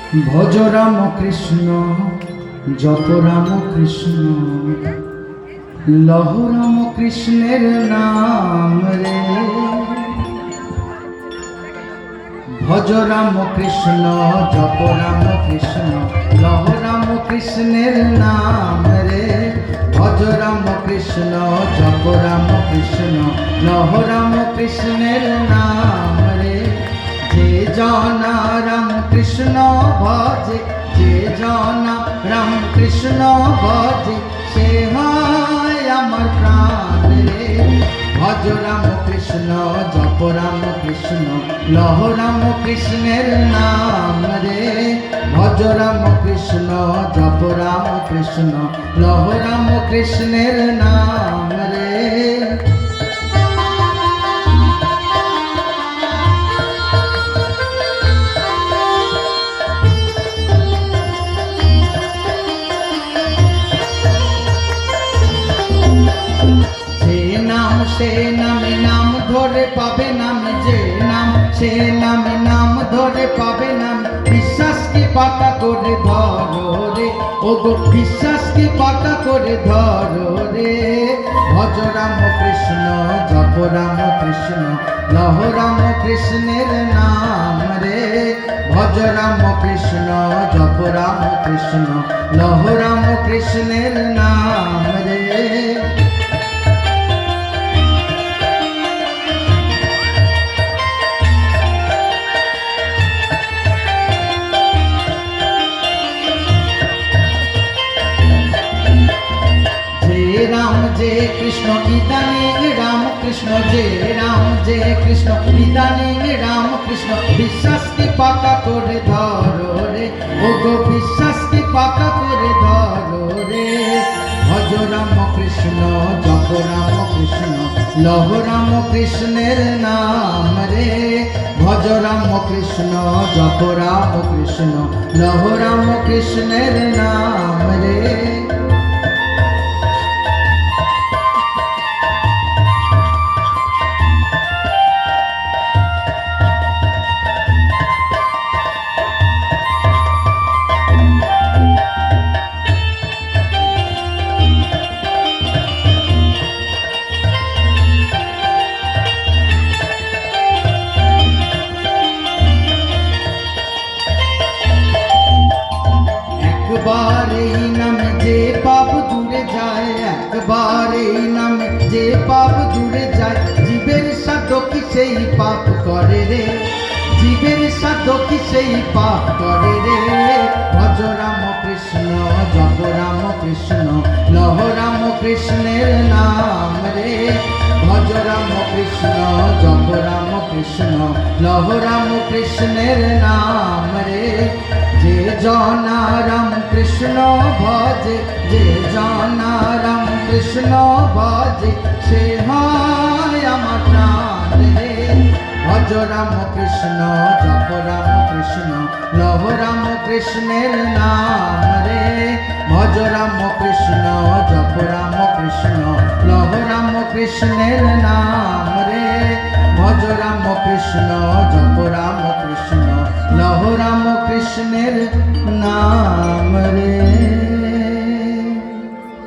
ভজ রাম কৃষ্ণ জপ রাম কৃষ্ণ লহ রাম কৃষ্ণের নাম রে। ভজ রাম কৃষ্ণ জপ রাম কৃষ্ণ লহ রাম কৃষ্ণের নাম রে। ভজ রাম কৃষ্ণ জপ রাম কৃষ্ণ লহ রাম কৃষ্ণের নাম রে। যে জনা রাম কৃষ্ণ ভজে, যে জনা রাম কৃষ্ণ ভজে, সে হয় আমার প্রাণ রে। ভজ রাম কৃষ্ণ জপ রাম কৃষ্ণ লহ রাম কৃষ্ণের নাম রে। ভজ রাম কৃষ্ণ জপ রাম কৃষ্ণ লহ রাম কৃষ্ণের নাম রে। সে নামে নাম ধরে পাবে নাম, যে নাম সে নামে নাম ধরে পাবে নাম। বিশ্বাস কি পাকা করে ধরো রে, ও গো বিশ্বাস কি পাকা করে ধরো রে। ভজ রাম কৃষ্ণ জপ রাম কৃষ্ণ লহ রাম কৃষ্ণের নাম রে। ভজ রাম কৃষ্ণ জপ রাম কৃষ্ণ লহ রাম কৃষ্ণের নাম রে। যে কৃষ্ণ ইদানিং রাম কৃষ্ণ, যে রাম যে কৃষ্ণ ইদানিং রাম কৃষ্ণ। বিশ্বাস কি পাকা করে ধরো রে, ও গো বিশ্বাস কি পাকা করে ধরো রে। ভজ রাম কৃষ্ণ জপ রাম কৃষ্ণ লহ রাম কৃষ্ণের নাম রে। ভজ রাম কৃষ্ণ জপ রাম কৃষ্ণ লহ রাম কৃষ্ণের নাম রে। একবার এই নামে যে পাপ দূরে যায়, একবার এই নামে যে পাপ দূরে যায়। জীবের সাধক সেই পাপ করে রে, জীবের সাধক সেই পাপ করে রে। ভজ রাম কৃষ্ণ জপ রাম কৃষ্ণ লহ রাম কৃষ্ণের নাম রে। ভজ রাম কৃষ্ণ জপ রাম কৃষ্ণ লহ রাম কৃষ্ণের নাম রে। যে জনা রাম কৃষ্ণ ভজে, যে জনা রাম কৃষ্ণ ভজে, সে হয় আমার প্রাণ রে। ভজ রাম কৃষ্ণ জপ রাম কৃষ্ণ লহ রাম কৃষ্ণের নাম রে। ভজ রাম কৃষ্ণ জপ রাম কৃষ্ণ লহ রাম কৃষ্ণের নাম রে। ভজ রাম কৃষ্ণ জপ রাম কৃষ্ণ লহ রাম কৃষ্ণের নাম রে।